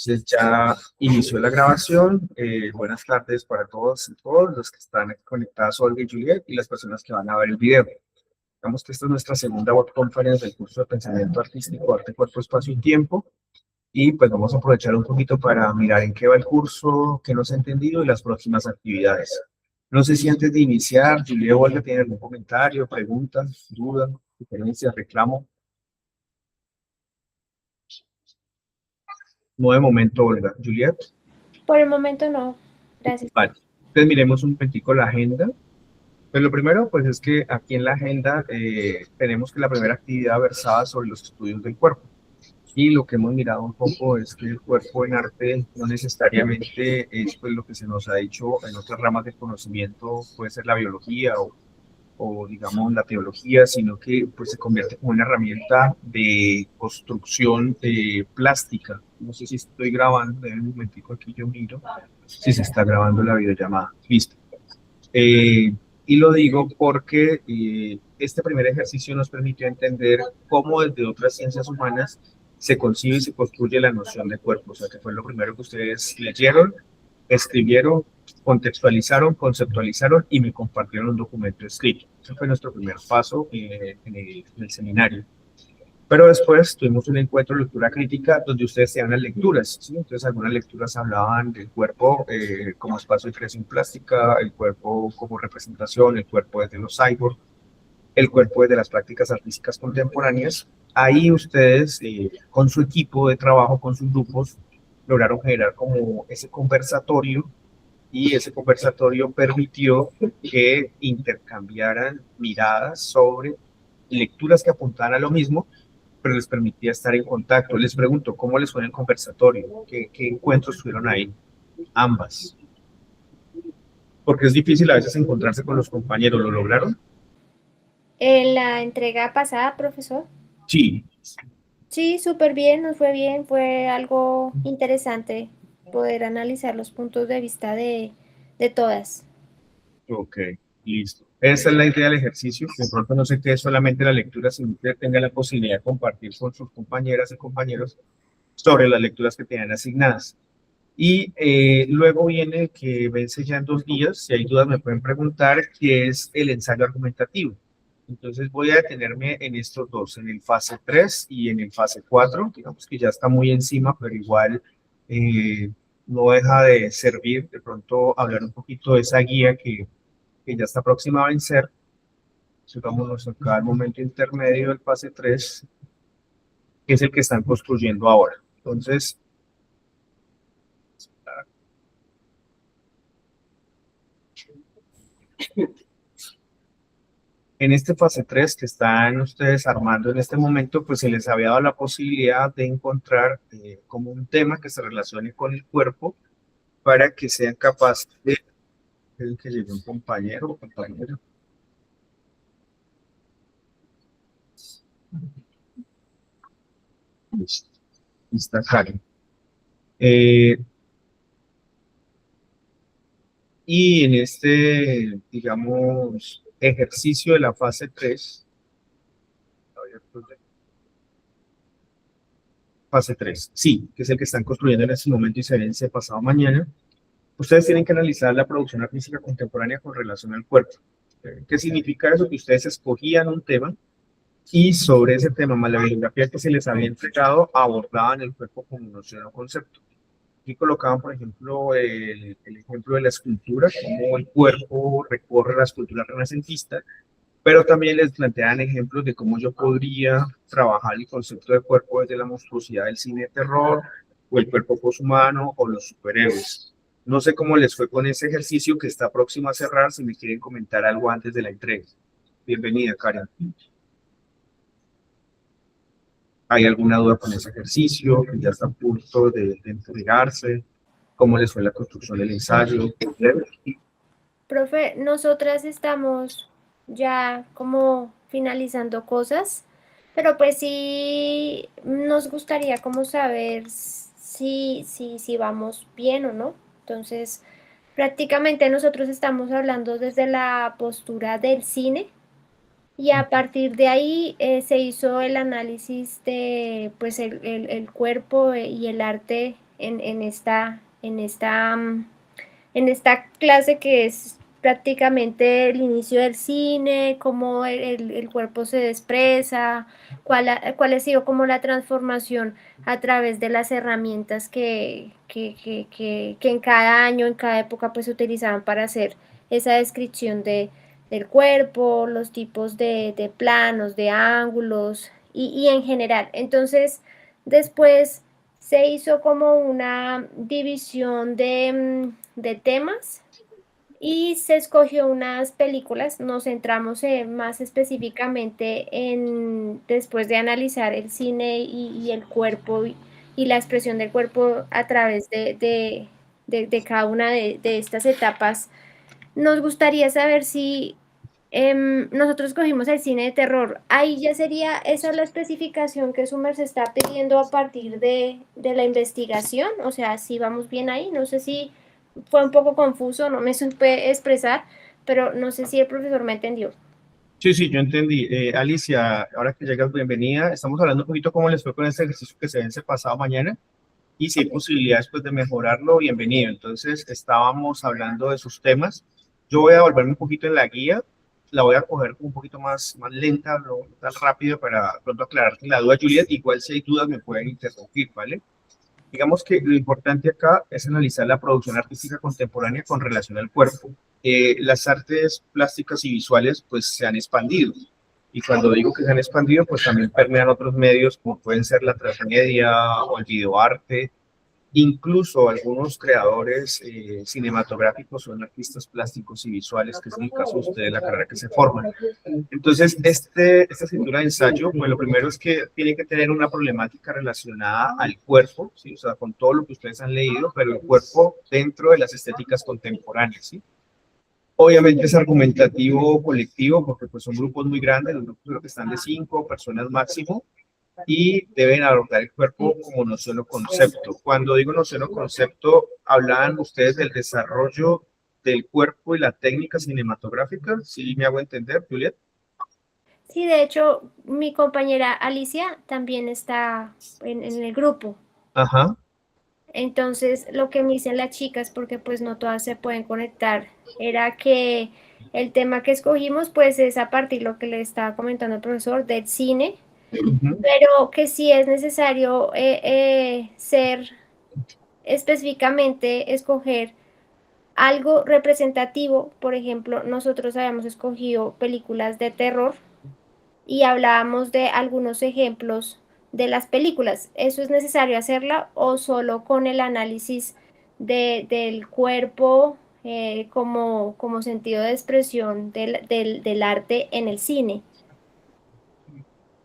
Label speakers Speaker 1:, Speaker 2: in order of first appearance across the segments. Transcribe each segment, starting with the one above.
Speaker 1: Entonces ya inició la grabación. Buenas tardes para todos y todos los que están conectados, Olga y Juliet, y las personas que van a ver el video. Digamos que esta es nuestra segunda web conference del curso de Pensamiento Artístico, Arte, Cuerpo, Espacio y Tiempo. Y pues vamos a aprovechar un poquito para mirar en qué va el curso, qué nos ha entendido y las próximas actividades. No sé si antes de iniciar, Juliet o Olga tienen algún comentario, pregunta, duda, sugerencia, reclamo. No de momento, Olga. Juliet.
Speaker 2: Por el momento no, gracias.
Speaker 1: Vale. Entonces miremos un momentico la agenda. Pues lo primero, pues es que aquí en la agenda tenemos que la primera actividad versada sobre los estudios del cuerpo. Y lo que hemos mirado un poco es que el cuerpo en arte no necesariamente es pues, lo que se nos ha dicho en otras ramas del conocimiento, puede ser la biología o digamos la teología, sino que pues se convierte como una herramienta de construcción plástica. No sé si estoy grabando, en un momentico aquí yo miro si se está grabando la videollamada. Listo. Y lo digo porque este primer ejercicio nos permitió entender cómo desde otras ciencias humanas se concibe y se construye la noción de cuerpo. O sea, que fue lo primero que ustedes leyeron, escribieron, contextualizaron, conceptualizaron y me compartieron un documento escrito. Ese fue nuestro primer paso en el seminario. Pero después tuvimos un encuentro de lectura crítica donde ustedes hacían las lecturas, ¿sí? Entonces algunas lecturas hablaban del cuerpo como espacio de creación plástica, el cuerpo como representación, el cuerpo desde los cyborg, el cuerpo desde las prácticas artísticas contemporáneas. Ahí ustedes, con su equipo de trabajo, con sus grupos, lograron generar como ese conversatorio y ese conversatorio permitió que intercambiaran miradas sobre lecturas que apuntaban a lo mismo, pero les permitía estar en contacto. Les pregunto, ¿cómo les fue en el conversatorio? ¿Qué encuentros tuvieron ahí? Ambas. Porque es difícil a veces encontrarse con los compañeros. ¿Lo lograron?
Speaker 2: En la entrega pasada, profesor.
Speaker 1: Sí.
Speaker 2: Sí, súper bien, nos fue bien, fue algo interesante poder analizar los puntos de vista de todas.
Speaker 1: Ok, listo. Esa es la idea del ejercicio, que de pronto no se quede solamente la lectura, sino que tenga la posibilidad de compartir con sus compañeras y compañeros sobre las lecturas que tengan asignadas. Y luego viene que vence ya en 2 días, si hay dudas me pueden preguntar, que es el ensayo argumentativo. Entonces voy a detenerme en estos dos, en el fase 3 y en el fase 4, digamos que ya está muy encima, pero igual no deja de servir de pronto hablar un poquito de esa guía que ya está próxima a vencer. Entonces vámonos acá al momento intermedio del fase 3, que es el que están construyendo ahora. Entonces, en este fase 3 que están ustedes armando en este momento, pues se les había dado la posibilidad de encontrar como un tema que se relacione con el cuerpo para que sean capaces de... que llegue un compañero o compañera. Listo. Está Karen. Eh, y en este, digamos, ejercicio de la fase 3, fase 3 sí, que es el que están construyendo en este momento y se vence pasado mañana. Ustedes tienen que analizar la producción artística contemporánea con relación al cuerpo. ¿Qué significa eso? Que ustedes escogían un tema y sobre ese tema, más la bibliografía que se les había entregado, abordaban el cuerpo como noción o concepto. Aquí colocaban, por ejemplo, el ejemplo de la escultura, cómo el cuerpo recorre la escultura renacentista, pero también les planteaban ejemplos de cómo yo podría trabajar el concepto de cuerpo desde la monstruosidad del cine de terror, o el cuerpo poshumano, o los superhéroes. No sé cómo les fue con ese ejercicio que está próximo a cerrar, si me quieren comentar algo antes de la entrega. Bienvenida, Karen. ¿Hay alguna duda con ese ejercicio? ¿Ya está a punto de entregarse? ¿Cómo les fue la construcción del ensayo?
Speaker 2: Profe, nosotras estamos ya como finalizando cosas, pero pues sí nos gustaría como saber si vamos bien o no. Entonces, prácticamente nosotros estamos hablando desde la postura del cine y a partir de ahí se hizo el análisis de pues el cuerpo y el arte en esta clase que es prácticamente el inicio del cine, cómo el cuerpo se expresa, cuál ha sido como la transformación a través de las herramientas que en cada año, en cada época, pues se utilizaban para hacer esa descripción del cuerpo, los tipos de planos, de ángulos y en general. Entonces, después se hizo como una división de temas y se escogió unas películas. Nos centramos más específicamente después de analizar el cine y el cuerpo y la expresión del cuerpo a través de cada una de estas etapas. Nos gustaría saber si nosotros cogimos el cine de terror. Ahí ya sería esa la especificación que Summer se está pidiendo a partir de la investigación. O sea, si vamos bien ahí. No sé si fue un poco confuso, no me supe expresar, pero no sé si el profesor me entendió.
Speaker 1: Sí, sí, yo entendí. Alicia, ahora que llegas, bienvenida. Estamos hablando un poquito cómo les fue con este ejercicio que se vence pasado mañana y si hay posibilidades pues, de mejorarlo, bienvenido. Entonces, estábamos hablando de sus temas. Yo voy a volverme un poquito en la guía, la voy a coger un poquito más lenta, no tan rápido para pronto aclararte la duda, Juliet. Igual si hay dudas me pueden interrumpir, ¿vale? Digamos que lo importante acá es analizar la producción artística contemporánea con relación al cuerpo. Las artes plásticas y visuales pues se han expandido. Y cuando digo que se han expandido, pues también permean otros medios como pueden ser la transmedia o el videoarte. Incluso algunos creadores cinematográficos son artistas plásticos y visuales, que es el caso de ustedes, la carrera que se forman. Entonces, esta escritura de ensayo, pues lo primero es que tiene que tener una problemática relacionada al cuerpo, ¿sí? O sea, con todo lo que ustedes han leído, pero el cuerpo dentro de las estéticas contemporáneas, ¿sí? Obviamente es argumentativo colectivo, porque pues son grupos muy grandes, los grupos creo que están de 5 personas máximo, y deben abordar el cuerpo como no solo concepto. Cuando digo no solo concepto, hablaban ustedes del desarrollo del cuerpo y la técnica cinematográfica, ¿sí me hago entender, Juliet?
Speaker 2: Sí, de hecho, mi compañera Alicia también está en el grupo.
Speaker 1: Ajá.
Speaker 2: Entonces, lo que me dicen las chicas, porque pues no todas se pueden conectar, era que el tema que escogimos pues es a partir de lo que le estaba comentando el profesor del cine,
Speaker 1: Ujú.
Speaker 2: pero que sí es necesario ser específicamente escoger algo representativo. Por ejemplo, nosotros habíamos escogido películas de terror y hablábamos de algunos ejemplos de las películas. ¿Eso es necesario hacerla o solo con el análisis del cuerpo como sentido de expresión del arte en el cine?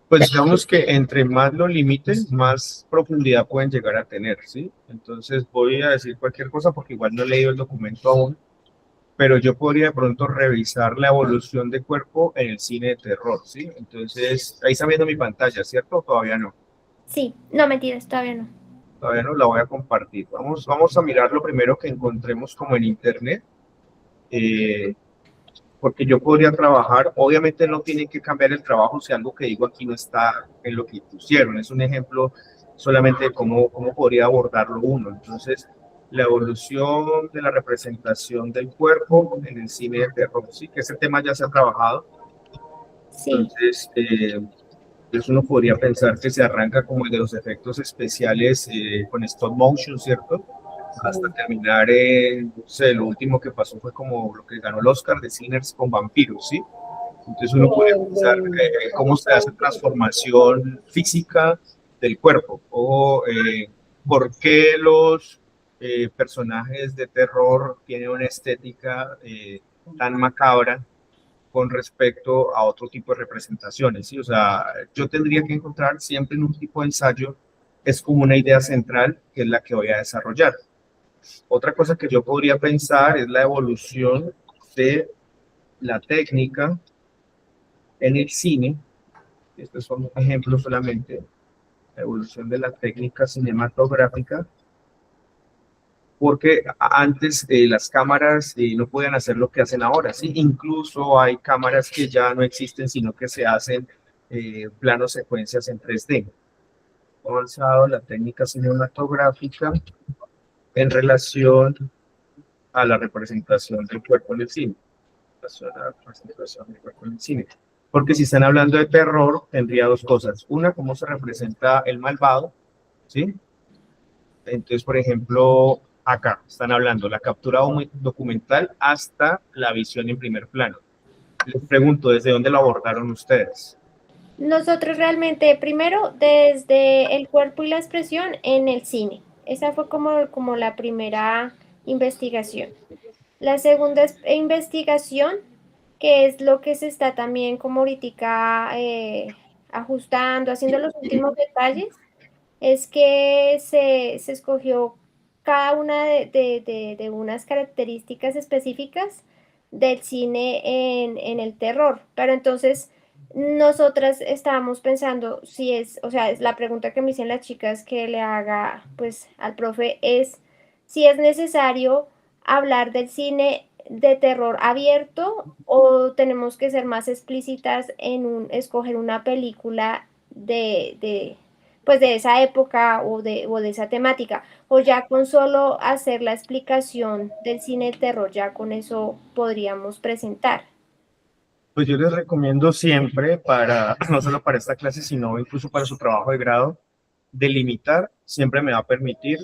Speaker 1: Pues digamos que entre más lo limiten, más profundidad pueden llegar a tener, ¿sí? Entonces voy a decir cualquier cosa porque igual no he leído el documento aún, pero yo podría de pronto revisar la evolución de cuerpo en el cine de terror, ¿sí? Entonces, ahí está viendo mi pantalla, ¿cierto? Todavía no.
Speaker 2: Sí, no mentiras, todavía no.
Speaker 1: Todavía no la voy a compartir. Vamos a mirar lo primero que encontremos como en internet, eh, porque yo podría trabajar, obviamente no tienen que cambiar el trabajo si algo que digo aquí no está en lo que pusieron, es un ejemplo solamente de cómo podría abordarlo uno. Entonces, la evolución de la representación del cuerpo en el cine de terror, sí, que ese tema ya se ha trabajado.
Speaker 2: Sí,
Speaker 1: Entonces, entonces uno podría pensar que se arranca como el de los efectos especiales con stop motion, ¿cierto? Hasta terminar en, no sé, lo último que pasó fue como lo que ganó el Oscar de Sinners con vampiros, ¿sí? Entonces uno puede pensar cómo se hace transformación física del cuerpo o por qué los personajes de terror tienen una estética tan macabra con respecto a otro tipo de representaciones, ¿sí? O sea, yo tendría que encontrar siempre en un tipo de ensayo, es como una idea central que es la que voy a desarrollar. Otra cosa que yo podría pensar es la evolución de la técnica en el cine. Estos son ejemplos solamente. La evolución de la técnica cinematográfica, porque antes las cámaras no podían hacer lo que hacen ahora, ¿sí? Incluso hay cámaras que ya no existen, sino que se hacen planos secuencias en 3D. avanzado la técnica cinematográfica en relación a la representación del cuerpo en el cine. La representación del cuerpo en el cine. Porque si están hablando de terror, tendría dos cosas. Una, cómo se representa el malvado, ¿sí? Entonces, por ejemplo, acá están hablando la captura documental hasta la visión en primer plano. Les pregunto, ¿desde dónde lo abordaron ustedes?
Speaker 2: Nosotros realmente, primero, desde el cuerpo y la expresión en el cine. Esa fue como la primera investigación. La segunda investigación, que es lo que se está también como ahorita ajustando, haciendo los últimos detalles, es que se escogió cada una de unas características específicas del cine en el terror. Pero entonces, nosotras estábamos pensando si es, o sea, es la pregunta que me dicen las chicas que le haga pues al profe es si es necesario hablar del cine de terror abierto o tenemos que ser más explícitas en escoger una película pues de esa época o de esa temática, o ya con solo hacer la explicación del cine de terror, ya con eso podríamos presentar.
Speaker 1: Pues yo les recomiendo siempre para, no solo para esta clase, sino incluso para su trabajo de grado, delimitar siempre me va a permitir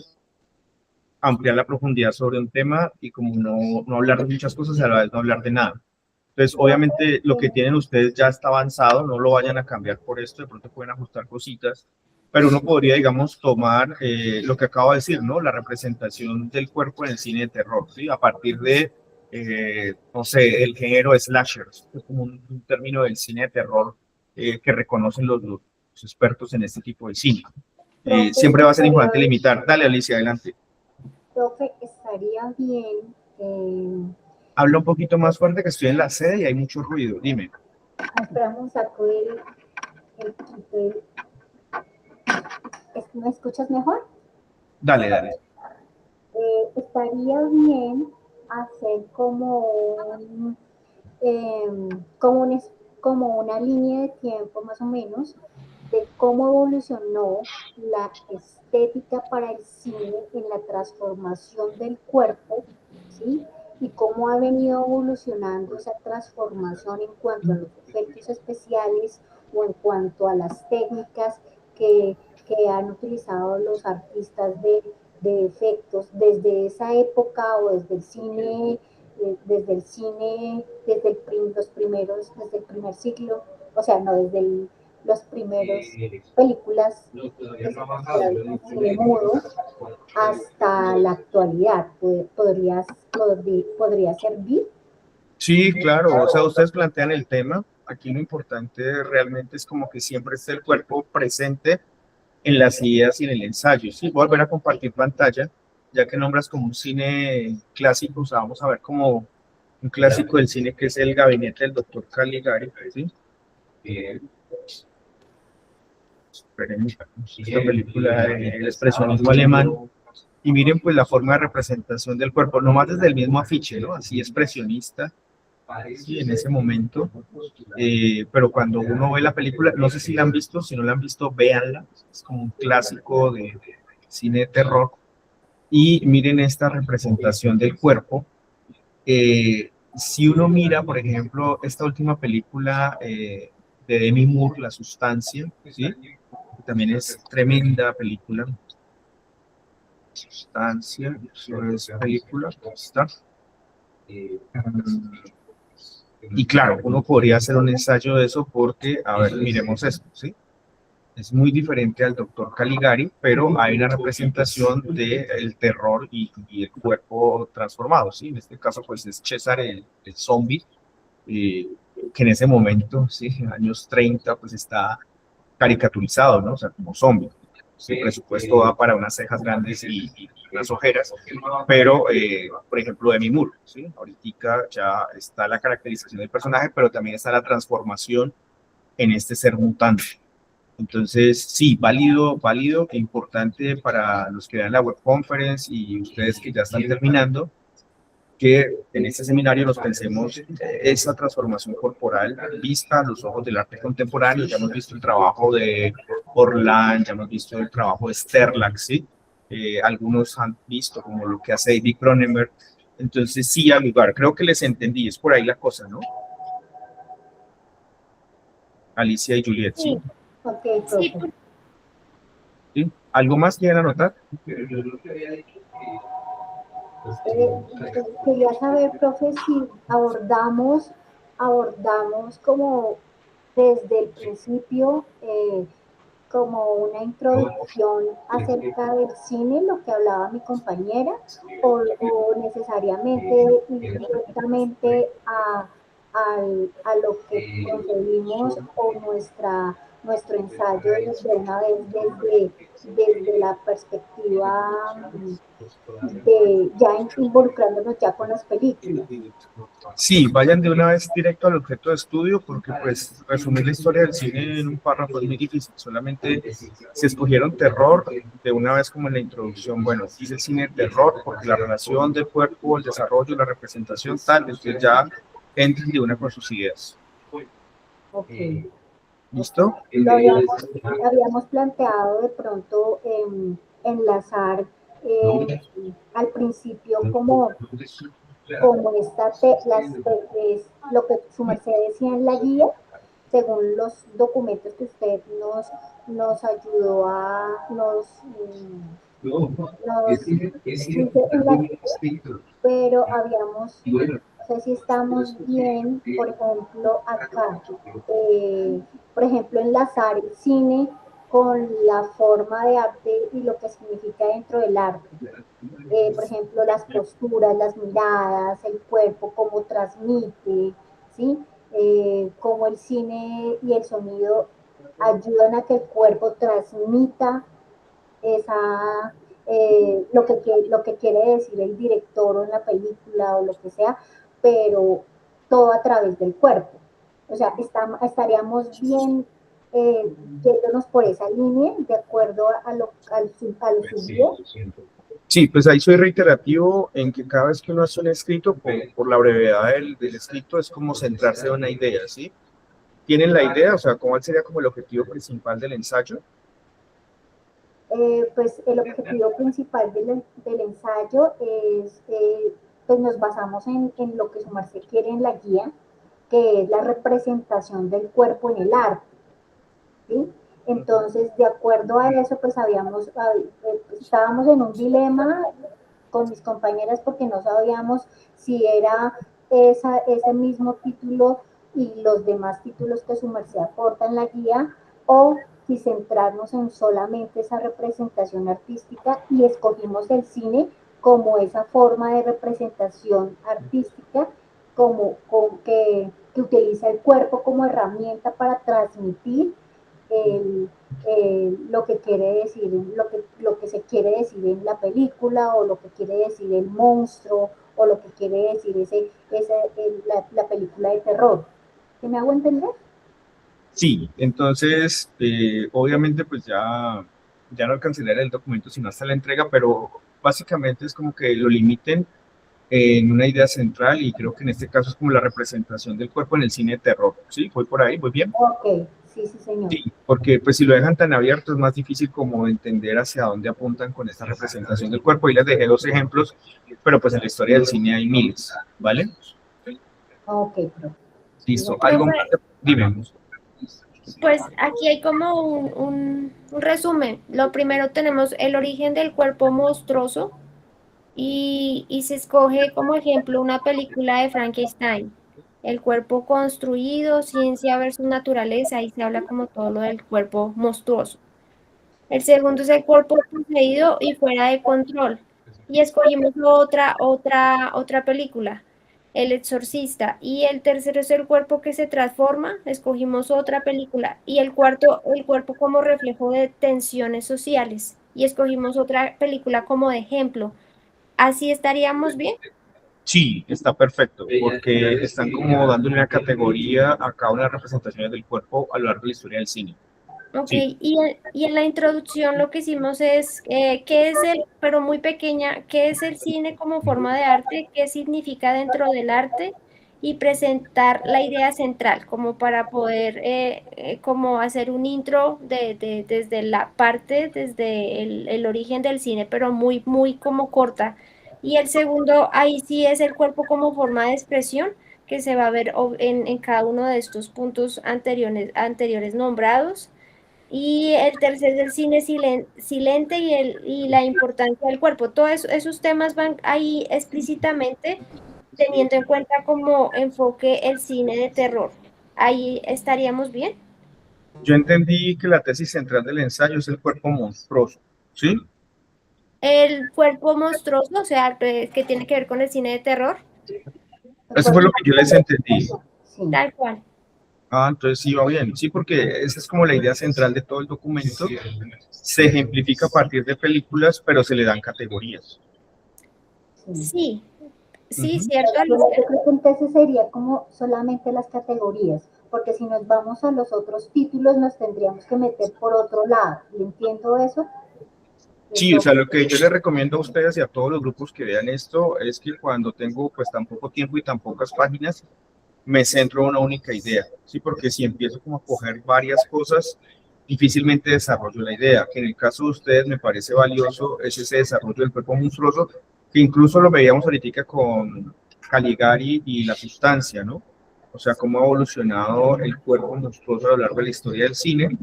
Speaker 1: ampliar la profundidad sobre un tema y como no hablar de muchas cosas y a la vez no hablar de nada. Entonces, obviamente, lo que tienen ustedes ya está avanzado, no lo vayan a cambiar por esto, de pronto pueden ajustar cositas, pero uno podría, digamos, tomar lo que acabo de decir, ¿no? La representación del cuerpo en el cine de terror, ¿sí? A partir de, no sé, el género slashers, es como un término del cine de terror que reconocen los expertos en este tipo de cine. Siempre va a ser importante limitar. Dale, Alicia, adelante.
Speaker 3: Profe, estaría bien.
Speaker 1: Habla un poquito más fuerte que estoy en la sede y hay mucho ruido. Dime.
Speaker 3: Esperamos saco ¿me escuchas mejor?
Speaker 1: Dale, dale.
Speaker 3: Estaría bien hacer como, como una línea de tiempo más o menos de cómo evolucionó la estética para el cine en la transformación del cuerpo, ¿sí? Y cómo ha venido evolucionando esa transformación en cuanto a los efectos especiales o en cuanto a las técnicas que han utilizado los artistas de efectos desde esa época o desde el cine, desde el primer siglo, o sea, no desde los primeros películas de mudo hasta la actualidad. ¿Podría servir?
Speaker 1: Sí, claro, o sea, ustedes plantean el tema. Aquí lo importante realmente es como que siempre esté el cuerpo presente en las ideas y en el ensayo. Sí, voy a volver a compartir pantalla, ya que nombras como un cine clásico, o sea, vamos a ver como un clásico del cine que es El gabinete del doctor Caligari, ¿sí? Esta película del expresionismo alemán. Y miren pues la forma de representación del cuerpo, nomás desde el mismo afiche, ¿no? Así expresionista, sí, en ese momento. Pero cuando uno ve la película, no sé si la han visto, si no la han visto, véanla. Es como un clásico de cine de terror. Y miren esta representación del cuerpo. Si uno mira, por ejemplo, esta última película de Demi Moore, La Sustancia, ¿sí? También es tremenda película. Sustancia, sobre esa película, está. Y claro, uno podría hacer un ensayo de eso porque, a ver, miremos esto, ¿sí? Es muy diferente al doctor Caligari, pero hay una representación del terror y el cuerpo transformado, ¿sí? En este caso, pues es César el zombie, que en ese momento, sí, en años 30, pues está caricaturizado, ¿no? O sea, como zombie. El presupuesto va para unas cejas grandes y unas ojeras, pero, por ejemplo, Demi Moore, ¿sí? Ahorita ya está la caracterización del personaje, pero también está la transformación en este ser mutante. Entonces, sí, válido, válido, importante para los que vean la web conference y ustedes que ya están terminando, que en este seminario nos pensemos esa transformación corporal vista a los ojos del arte contemporáneo. Ya hemos visto el trabajo de Orlan, ya hemos visto el trabajo de Sterlach, ¿sí? Algunos han visto como lo que hace David Cronenberg. Entonces, sí, al lugar, creo que les entendí, es por ahí la cosa, ¿no? Alicia y Juliet, ¿sí?
Speaker 2: Sí,
Speaker 3: Ok,
Speaker 2: sí,
Speaker 3: profe.
Speaker 1: ¿Sí? ¿Algo más quieren anotar?
Speaker 3: Quería saber, profe, si abordamos como desde el principio, como una introducción acerca del cine, lo que hablaba mi compañera, o necesariamente ir directamente a lo que concebimos o nuestro ensayo de una vez desde la perspectiva de ya involucrándonos ya con las películas.
Speaker 1: Sí, vayan de una vez directo al objeto de estudio, porque pues resumir la historia del cine en un párrafo es muy difícil. Solamente si escogieron terror, de una vez como en la introducción, bueno, dice el cine de terror porque la relación del cuerpo, el desarrollo, la representación, tal, ustedes ya entren de una con sus ideas.
Speaker 3: Ok.
Speaker 1: ¿Listo?
Speaker 3: Habíamos planteado de pronto enlazar eh, al principio como es lo que su merced decía en la guía, según los documentos que usted nos ayudó nos dice en la guía, pero no sé si estamos bien, por ejemplo, acá, eh, por ejemplo, enlazar el cine con la forma de arte y lo que significa dentro del arte. Por ejemplo, las posturas, las miradas, el cuerpo, cómo transmite, ¿sí? Cómo el cine y el sonido ayudan a que el cuerpo transmita esa, lo que quiere decir el director o en la película o lo que sea, pero todo a través del cuerpo. O sea, estaríamos bien yéndonos por esa línea de acuerdo a lo subido.
Speaker 1: Sí, pues ahí soy reiterativo en que cada vez que uno hace un escrito, por la brevedad del escrito, es como centrarse en una idea, ¿sí? ¿Tienen la idea? O sea, ¿cuál sería como el objetivo principal del ensayo?
Speaker 3: Pues el objetivo principal del ensayo es, pues nos basamos en lo que su merced quiere en la guía, que es la representación del cuerpo en el arte. ¿Sí? Entonces, de acuerdo a eso, pues estábamos en un dilema con mis compañeras porque no sabíamos si era ese mismo título y los demás títulos que su merced aporta en la guía o si centrarnos en solamente esa representación artística y escogimos el cine como esa forma de representación artística que utiliza el cuerpo como herramienta para transmitir el, lo que quiere decir, lo que se quiere decir en la película o lo que quiere decir el monstruo o lo que quiere decir la película de terror. ¿Sí me hago entender?
Speaker 1: Sí, entonces, obviamente, pues ya no alcanzaré a leer el documento sino hasta la entrega, pero básicamente es como que lo limiten en una idea central y creo que en este caso es como la representación del cuerpo en el cine de terror. ¿Sí? ¿Voy por ahí? ¿Voy bien?
Speaker 3: Ok, sí, sí, señor.
Speaker 1: Sí, porque pues si lo dejan tan abierto es más difícil como entender hacia dónde apuntan con esta representación del cuerpo. Y les dejé dos ejemplos, pero pues en la historia del cine hay miles, ¿vale?
Speaker 3: Ok, profe.
Speaker 1: Listo. ¿Algo más?
Speaker 2: profe,
Speaker 1: Dime.
Speaker 2: pues aquí hay como un resumen. Lo primero tenemos el origen del cuerpo monstruoso y se escoge como ejemplo una película de Frankenstein. El cuerpo construido, ciencia versus naturaleza, ahí se habla como todo lo del cuerpo monstruoso. El segundo es el cuerpo poseído y fuera de control. Y escogimos otra película, El Exorcista. Y el tercero es el cuerpo que se transforma. Escogimos otra película. Y el cuarto, el cuerpo como reflejo de tensiones sociales. Y escogimos otra película como de ejemplo. ¿Así estaríamos bien?
Speaker 1: Sí, está perfecto, porque están como dándole una categoría a cada una de las representaciones del cuerpo a lo largo de la historia del cine.
Speaker 2: Ok,
Speaker 1: Sí,
Speaker 2: y en la introducción lo que hicimos es, ¿qué es pero muy pequeña, qué es el cine como forma de arte? ¿Qué significa dentro del arte? y presentar la idea central, como para poder como hacer un intro desde la parte, desde el origen del cine, pero muy, muy como corta. Y el segundo, ahí sí es el cuerpo como forma de expresión que se va a ver en cada uno de estos puntos anteriores nombrados. Y el tercer es el cine silente y la importancia del cuerpo. Todos esos temas van ahí explícitamente teniendo en cuenta como enfoque el cine de terror. Ahí estaríamos bien.
Speaker 1: Yo entendí que la tesis central del ensayo es el cuerpo monstruoso, ¿sí?
Speaker 2: El cuerpo monstruoso, o sea, que tiene que ver con el cine de terror,
Speaker 3: El
Speaker 1: Eso fue
Speaker 3: cuerpo
Speaker 1: lo que yo les entendí.
Speaker 3: sí.
Speaker 2: tal cual.
Speaker 1: Ah, entonces sí va bien. Sí, porque esa es como la idea central de todo el documento. Se ejemplifica a partir de películas, pero se le dan categorías.
Speaker 3: Sí.
Speaker 2: Sí, sí,
Speaker 1: Ujú.
Speaker 2: cierto,
Speaker 3: Yo creo que entonces sería como solamente las categorías, porque si nos vamos a los otros títulos nos tendríamos que meter por otro lado. Y entiendo eso.
Speaker 1: Sí, o
Speaker 3: Eso
Speaker 1: sea, lo que yo les recomiendo a ustedes y a todos los grupos que vean esto es que cuando tengo pues tan poco tiempo y tan pocas páginas, me centro en una única idea, ¿sí? Porque si empiezo como a coger varias cosas, difícilmente desarrollo la idea, que en el caso de ustedes me parece valioso es ese desarrollo del cuerpo monstruoso, que incluso lo veíamos ahorita con Caligari y la sustancia, ¿no? O sea, cómo ha evolucionado el cuerpo monstruoso a lo largo de la historia del cine.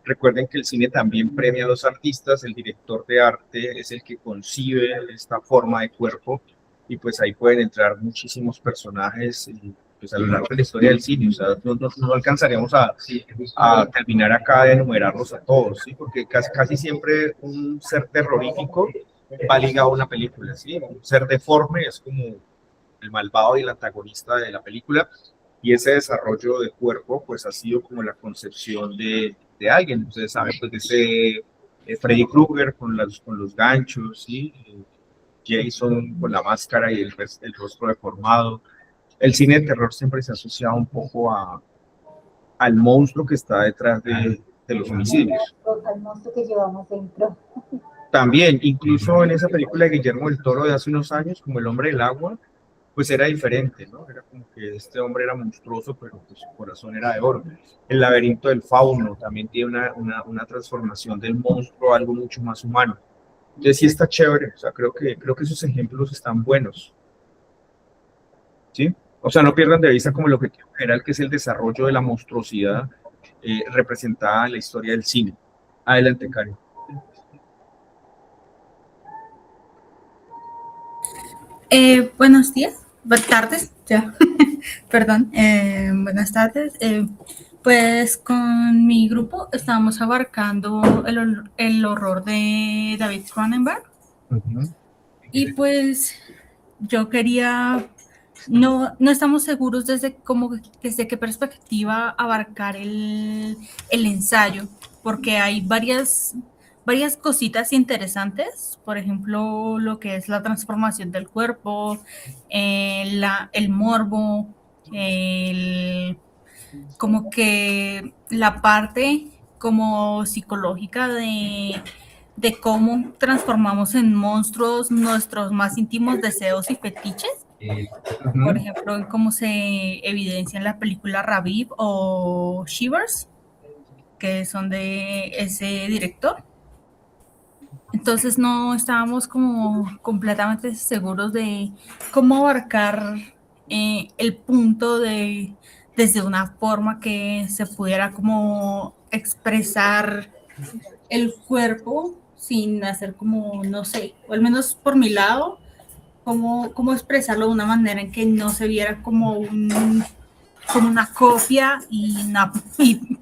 Speaker 1: Recuerden que el cine también premia a los artistas, el director de arte es el que concibe esta forma de cuerpo y pues ahí pueden entrar muchísimos personajes pues, a lo largo de la historia del cine. O sea, no alcanzaríamos a terminar acá de enumerarlos a todos, ¿sí? Porque casi siempre un ser terrorífico va ligado a una película, ¿sí? Un ser deforme es como el malvado y el antagonista de la película, y ese desarrollo de cuerpo pues ha sido como la concepción de alguien. Ustedes saben pues de ese Freddy Krueger con los ganchos, ¿sí? Jason con la máscara y el rostro deformado. El cine de terror siempre se ha asociado un poco al monstruo que está detrás de los homicidios.
Speaker 3: al monstruo que llevamos dentro.
Speaker 1: También, incluso en esa película de Guillermo del Toro de hace unos años, como El Hombre del Agua, pues era diferente, ¿no? Era como que este hombre era monstruoso, pero pues, su corazón era de oro. El laberinto del fauno también tiene una transformación del monstruo a algo mucho más humano. Entonces sí está chévere, o sea, creo que esos ejemplos están buenos, ¿sí? O sea, no pierdan de vista como el objetivo general, que es el desarrollo de la monstruosidad representada en la historia del cine. Adelante, Karen.
Speaker 4: Buenos días, buenas tardes, ya, perdón, buenas tardes. Pues con mi grupo estábamos abarcando el horror de David Cronenberg y pues yo quería, no estamos seguros desde qué perspectiva abarcar el ensayo, porque hay varias cositas interesantes, por ejemplo, lo que es la transformación del cuerpo, el morbo, como que la parte como psicológica de cómo transformamos en monstruos nuestros más íntimos deseos y fetiches. Por ejemplo, en cómo se evidencia en la película Raviv o Shivers, que son de ese director. Entonces no estábamos como completamente seguros de cómo abarcar el punto desde una forma que se pudiera como expresar el cuerpo sin hacer como, no sé, o al menos por mi lado, cómo expresarlo de una manera en que no se viera como una copia y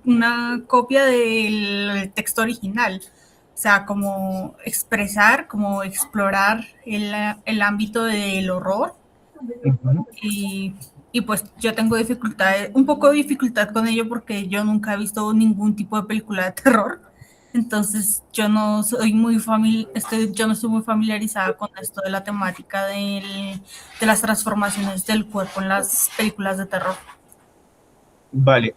Speaker 4: una copia del texto original. O sea, como expresar, como explorar el ámbito del horror. Y, y pues yo tengo un poco de dificultad con ello porque yo nunca he visto ningún tipo de película de terror. Entonces yo no estoy muy familiarizada con esto de la temática de las transformaciones del cuerpo en las películas de terror.
Speaker 1: Vale,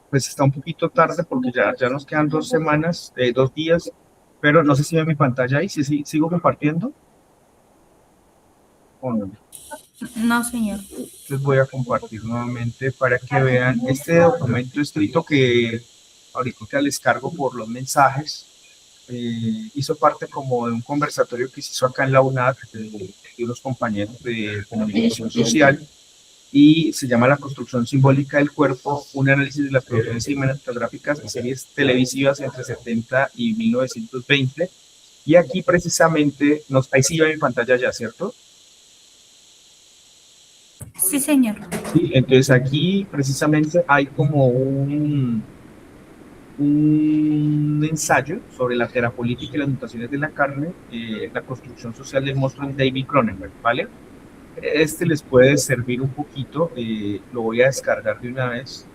Speaker 1: pues está un poquito tarde porque ya nos quedan 2 semanas, 2 días, pero no sé si ve mi pantalla ahí, si sigo compartiendo o no.
Speaker 4: No, señor.
Speaker 1: Les voy a compartir nuevamente para que vean este documento escrito que ahorita les cargo por los mensajes. Hizo parte como de un conversatorio que se hizo acá en la UNAD de unos compañeros de comunicación social y se llama La construcción simbólica del cuerpo, un análisis de las producciones cinematográficas y series televisivas entre 70 y 1920. Y aquí precisamente, ahí sí va en pantalla ya, ¿cierto?
Speaker 4: Sí, señor.
Speaker 1: Sí, entonces aquí precisamente hay como un ensayo sobre la terapolítica y las mutaciones de la carne, la construcción social del monstruo de David Cronenberg, ¿vale? Este les puede servir un poquito, lo voy a descargar de una vez,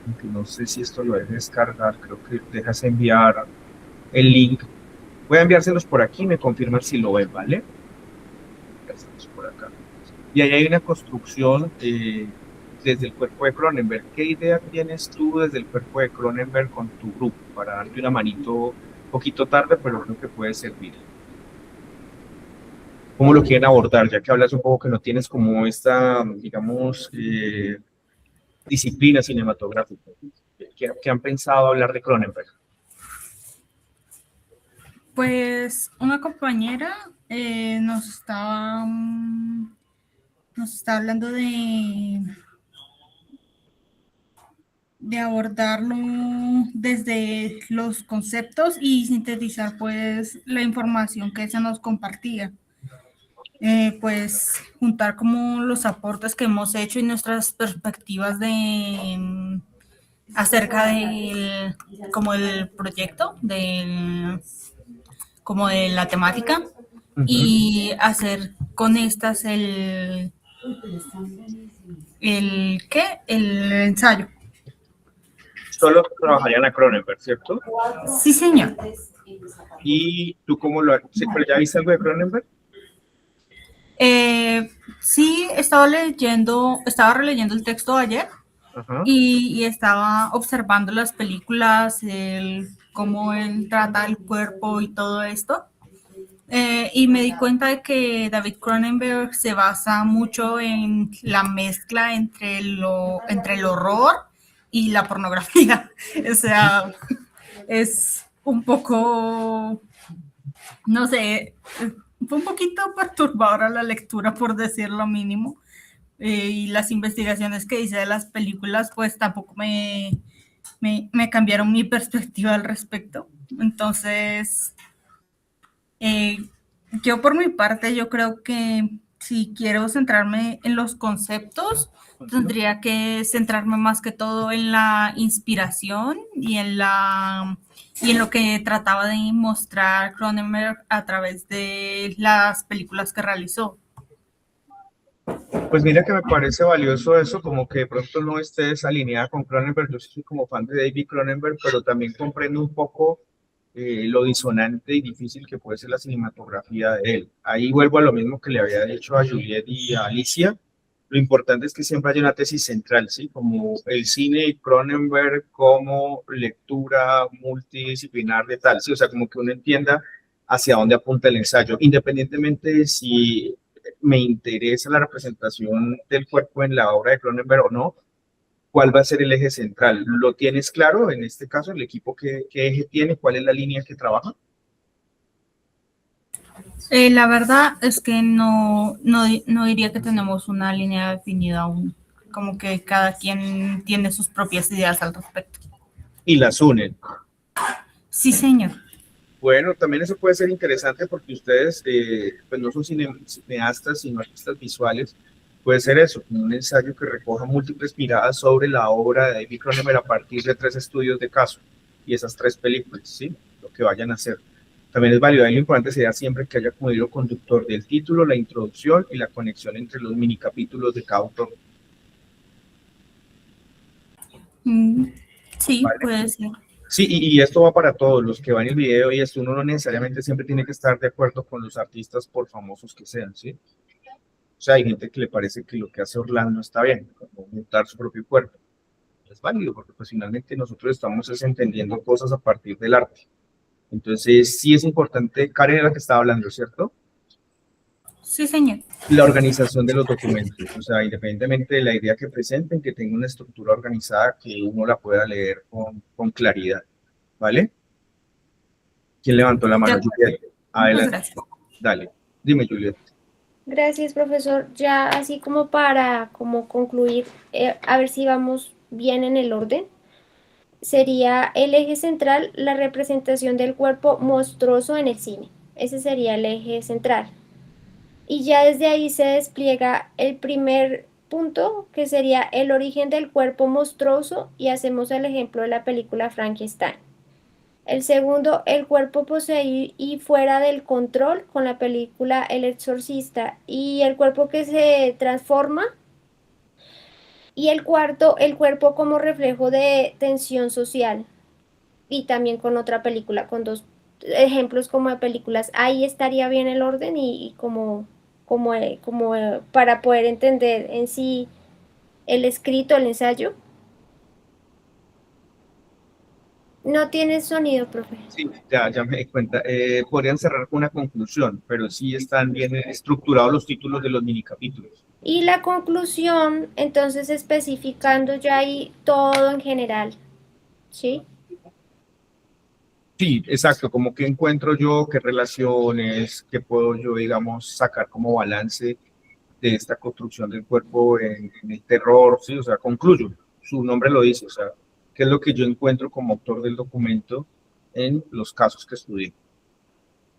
Speaker 1: aunque no sé si esto lo deje descargar, creo que dejas enviar el link. Voy a enviárselos por aquí, me confirman si lo ven, ¿vale? Enviárselos por acá. Y ahí hay una construcción desde el cuerpo de Cronenberg. ¿Qué idea tienes tú desde el cuerpo de Cronenberg con tu grupo? Para darte una manito un poquito tarde, pero creo que puede servir. ¿Cómo lo quieren abordar? Ya que hablas un poco que no tienes como esta, digamos, disciplina cinematográfica. ¿Qué han pensado hablar de Cronenberg?
Speaker 4: Pues una compañera nos estaba hablando de abordarlo desde los conceptos y sintetizar pues la información que se nos compartía. Pues juntar como los aportes que hemos hecho y nuestras perspectivas acerca del como el proyecto, como de la temática, y hacer con estas el ensayo.
Speaker 1: Solo trabajarían a Cronenberg, ¿cierto?
Speaker 4: Sí, señor.
Speaker 1: ¿Y tú cómo lo haces? ¿Pero ya viste algo de Cronenberg?
Speaker 4: Sí, estaba releyendo el texto ayer.
Speaker 1: Ajá.
Speaker 4: Y estaba observando las películas, cómo él trata el cuerpo y todo esto. Y me di cuenta de que David Cronenberg se basa mucho en la mezcla entre el horror y la pornografía. O sea, es un poco, no sé, fue un poquito perturbadora la lectura, por decir lo mínimo. Y las investigaciones que hice de las películas, pues tampoco me cambiaron mi perspectiva al respecto. Entonces, yo por mi parte, yo creo que si quiero centrarme en los conceptos, tendría que centrarme más que todo en la inspiración y en lo que trataba de mostrar Cronenberg a través de las películas que realizó.
Speaker 1: Pues mira que me parece valioso eso, como que de pronto no estés alineada con Cronenberg. Yo soy como fan de David Cronenberg, pero también comprendo un poco lo disonante y difícil que puede ser la cinematografía de él. Ahí vuelvo a lo mismo que le había dicho a Juliet y a Alicia. Lo importante es que siempre haya una tesis central, ¿sí? Como el cine y Cronenberg como lectura multidisciplinar de tal, ¿sí? O sea, como que uno entienda hacia dónde apunta el ensayo, independientemente de si me interesa la representación del cuerpo en la obra de Cronenberg o no, ¿cuál va a ser el eje central? ¿Lo tienes claro en este caso, el equipo qué eje tiene, cuál es la línea que trabaja?
Speaker 4: La verdad es que no diría que tenemos una línea definida aún, como que cada quien tiene sus propias ideas al respecto.
Speaker 1: Y las unen.
Speaker 4: Sí, señor.
Speaker 1: Bueno, también eso puede ser interesante porque ustedes pues no son cineastas, sino artistas visuales. Puede ser eso, un ensayo que recoja múltiples miradas sobre la obra de David Cronenberg a partir de 3 estudios de caso y esas 3 películas, ¿sí? Lo que vayan a hacer. También es válido, y lo importante sería siempre que haya como hilo conductor del título, la introducción y la conexión entre los mini capítulos de cada autor.
Speaker 4: Sí,
Speaker 1: ¿Vale?
Speaker 4: puede ser.
Speaker 1: Sí, y esto va para todos los que van en el video y esto uno no necesariamente siempre tiene que estar de acuerdo con los artistas por famosos que sean, ¿sí? O sea, hay gente que le parece que lo que hace Orlando está bien, como montar su propio cuerpo. Es válido porque pues finalmente nosotros estamos entendiendo cosas a partir del arte. Entonces sí es importante, Karen era la que estaba hablando, ¿cierto?
Speaker 4: Sí, señor.
Speaker 1: La organización de los documentos, o sea, independientemente de la idea que presenten, que tenga una estructura organizada que uno la pueda leer con claridad, ¿vale? ¿Quién levantó la
Speaker 4: De
Speaker 1: mano?
Speaker 4: acuerdo.
Speaker 1: Juliet.
Speaker 4: Muchas
Speaker 1: Adelante,
Speaker 4: gracias.
Speaker 1: dale. Dime, Juliet.
Speaker 2: Gracias, profesor. Ya así como para como concluir, a ver si vamos bien en el orden. Sería el eje central, la representación del cuerpo monstruoso en el cine. Ese sería el eje central. Y ya desde ahí se despliega el primer punto, que sería el origen del cuerpo monstruoso, y hacemos el ejemplo de la película Frankenstein. El segundo, el cuerpo poseído y fuera del control, con la película El Exorcista, y el cuerpo que se transforma. Y el cuarto, el cuerpo como reflejo de tensión social, y también con otra película, con dos ejemplos como de películas. Ahí estaría bien el orden y como para poder entender en sí el escrito, el ensayo. No tiene sonido, profe.
Speaker 1: Sí, ya me di cuenta. Podrían cerrar con una conclusión, pero sí están bien estructurados los títulos de los minicapítulos.
Speaker 2: Y la conclusión, entonces especificando ya ahí todo en general, ¿sí?
Speaker 1: Sí, exacto, como que encuentro yo, qué relaciones, qué puedo yo, digamos, sacar como balance de esta construcción del cuerpo en el terror, sí, o sea, concluyo, su nombre lo dice, o sea, qué es lo que yo encuentro como autor del documento en los casos que estudié.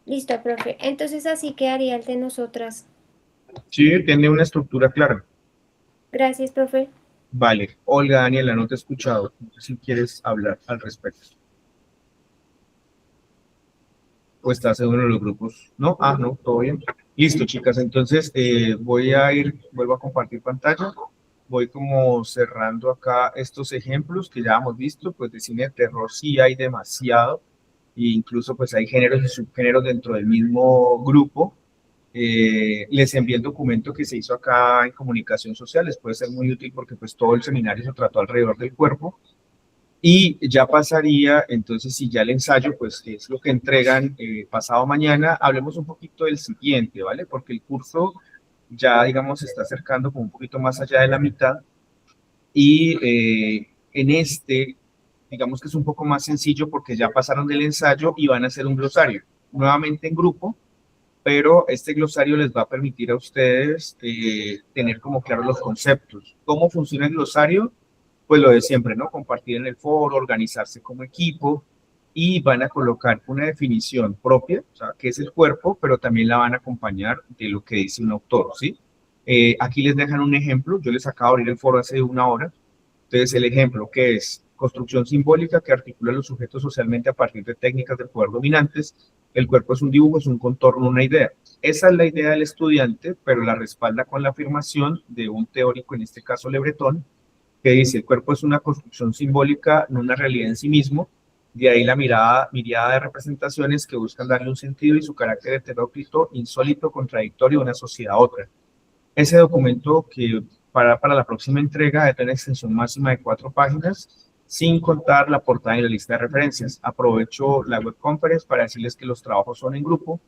Speaker 2: Listo, profe. Entonces así quedaría el de nosotras.
Speaker 1: Sí, tiene una estructura clara.
Speaker 2: Gracias, profe.
Speaker 1: Vale, Olga, Daniela, no te he escuchado, no sé si quieres hablar al respecto. ¿O estás en uno de los grupos? No, no, todo bien. Listo, chicas, entonces vuelvo a compartir pantalla. Voy como cerrando acá estos ejemplos que ya hemos visto, pues de cine de terror sí hay demasiado, e incluso pues hay géneros y subgéneros dentro del mismo grupo. Les envié el documento que se hizo acá en comunicación social, les puede ser muy útil porque pues todo el seminario se trató alrededor del cuerpo. Y ya pasaría, entonces, si ya el ensayo, pues es lo que entregan pasado mañana, hablemos un poquito del siguiente, ¿vale? Porque el curso ya, digamos, se está acercando como un poquito más allá de la mitad y en este, digamos que es un poco más sencillo porque ya pasaron del ensayo y van a hacer un glosario, nuevamente en grupo, pero este glosario les va a permitir a ustedes tener como claros los conceptos. ¿Cómo funciona el glosario? Pues lo de siempre, ¿no? Compartir en el foro, organizarse como equipo y van a colocar una definición propia, o sea, qué es el cuerpo, pero también la van a acompañar de lo que dice un autor, ¿sí? Aquí les dejan un ejemplo, yo les acabo de abrir el foro hace una hora, entonces el ejemplo que es construcción simbólica que articula los sujetos socialmente a partir de técnicas del poder dominantes, el cuerpo es un dibujo, es un contorno, una idea. Esa es la idea del estudiante, pero la respalda con la afirmación de un teórico, en este caso Le Breton, que dice, el cuerpo es una construcción simbólica, no una realidad en sí mismo, de ahí la mirada de representaciones que buscan darle un sentido y su carácter heteróclito, insólito, contradictorio de una sociedad a otra. Ese documento que para la próxima entrega debe tener extensión máxima de 4 páginas, sin contar la portada y la lista de referencias. Aprovecho la web conference para decirles que los trabajos son en grupo.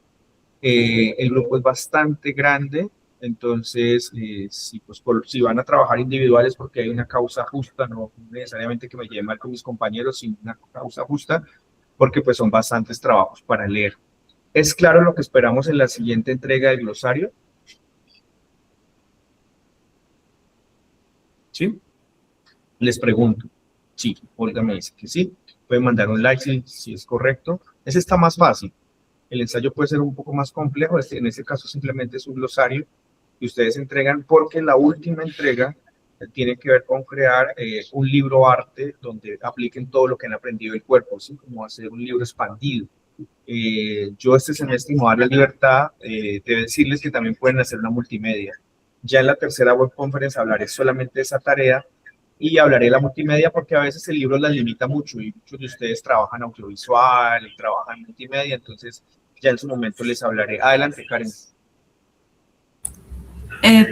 Speaker 1: El grupo es bastante grande, entonces, si van a trabajar individuales porque hay una causa justa, no necesariamente que me lleve mal con mis compañeros, sino una causa justa, porque pues son bastantes trabajos para leer. ¿Es claro lo que esperamos en la siguiente entrega del glosario? ¿Sí? Les pregunto. Sí, Olga me dice que sí. Pueden mandar un like si es correcto. Ese está más fácil. El ensayo puede ser un poco más complejo. En este caso simplemente es un glosario que ustedes entregan porque la última entrega tiene que ver con crear un libro arte donde apliquen todo lo que han aprendido del cuerpo, ¿sí? Como hacer un libro expandido. Yo este semestre me voy a dar la libertad de decirles que también pueden hacer una multimedia. Ya en la tercera web conference hablaré solamente de esa tarea y hablaré de la multimedia porque a veces el libro las limita mucho y muchos de ustedes trabajan audiovisual, trabajan multimedia, entonces ya en su momento les hablaré. Adelante, Karen.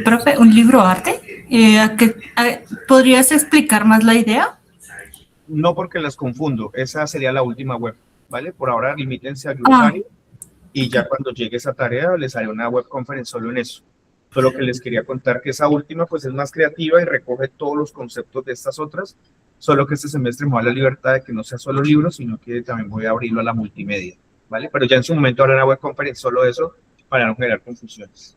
Speaker 4: Profe, ¿un libro arte? ¿Podrías explicar más la idea?
Speaker 1: No porque las confundo, esa sería la última web, ¿vale? Por ahora limítense al glosario y ya cuando llegue esa tarea les haré una web conference solo en eso. Solo que les quería contar que esa última pues es más creativa y recoge todos los conceptos de estas otras, solo que este semestre me da la libertad de que no sea solo libros, sino que también voy a abrirlo a la multimedia, ¿vale? Pero ya en su momento haré una web conference solo eso para no generar confusiones.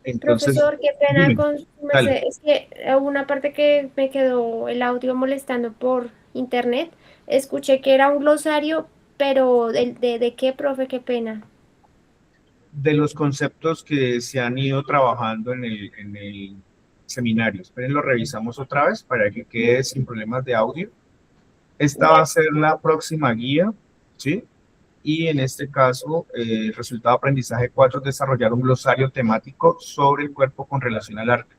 Speaker 1: Entonces,
Speaker 2: Profesor, qué pena
Speaker 1: dime,
Speaker 2: con su
Speaker 1: dale.
Speaker 2: merced. Es que hubo una parte que me quedó el audio molestando por internet. Escuché que era un glosario, pero ¿de qué, profe? Qué pena.
Speaker 1: De los conceptos que se han ido trabajando en el seminario. Esperen, lo revisamos otra vez para que quede sin problemas de audio. Esta va a ser la próxima guía, ¿sí? Y en este caso, el resultado de aprendizaje 4 es desarrollar un glosario temático sobre el cuerpo con relación al arte.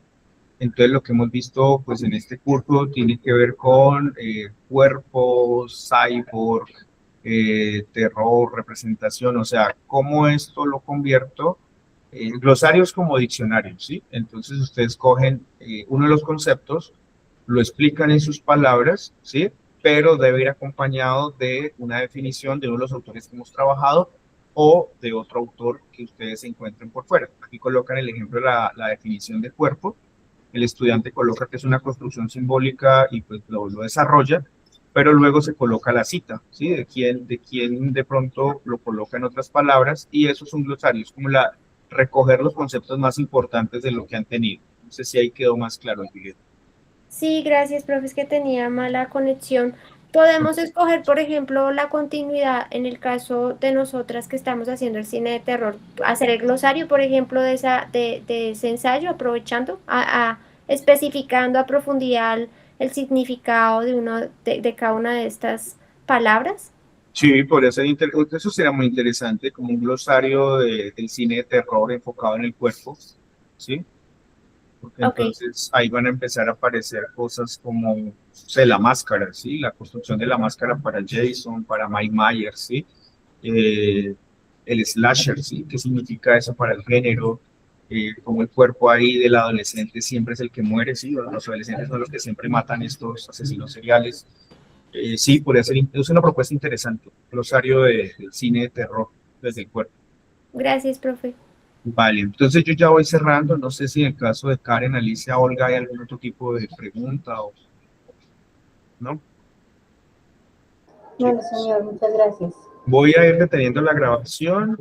Speaker 1: Entonces, lo que hemos visto pues, en este curso tiene que ver con cuerpos, cyborg, terror, representación, o sea, cómo esto lo convierto en glosarios como diccionarios, ¿sí? Entonces, ustedes cogen uno de los conceptos, lo explican en sus palabras, ¿sí? Pero debe ir acompañado de una definición de uno de los autores que hemos trabajado o de otro autor que ustedes encuentren por fuera. Aquí colocan el ejemplo de la definición de cuerpo. El estudiante coloca que es una construcción simbólica y pues lo desarrolla, pero luego se coloca la cita, ¿sí? De quién de pronto lo coloca en otras palabras, y eso es un glosario, es como recoger los conceptos más importantes de lo que han tenido. No sé si ahí quedó más claro el video.
Speaker 2: Sí, gracias, profe, es que tenía mala conexión. Podemos escoger, por ejemplo, la continuidad en el caso de nosotras que estamos haciendo el cine de terror, hacer el glosario, por ejemplo, de ese ensayo, aprovechando, especificando a profundidad el significado de cada una de estas palabras.
Speaker 1: Sí, podría ser eso sería muy interesante, como un glosario del cine de terror enfocado en el cuerpo, ¿sí? Porque
Speaker 2: Ok,
Speaker 1: entonces ahí van a empezar a aparecer cosas como, o sea, la máscara, ¿sí? La construcción de la máscara para Jason, para Mike Myers, ¿sí? El slasher, ¿sí? ¿Qué significa eso para el género? Como el cuerpo ahí del adolescente siempre es el que muere, ¿sí? Los adolescentes son los que siempre matan estos asesinos seriales. Sí, podría ser, es una propuesta interesante, glosario del cine de terror desde el cuerpo.
Speaker 2: gracias, profe.
Speaker 1: Vale, entonces yo ya voy cerrando. No sé si en el caso de Karen, Alicia, Olga, hay algún otro tipo de pregunta o no.
Speaker 3: No, señor, muchas gracias.
Speaker 1: Voy a ir deteniendo la grabación.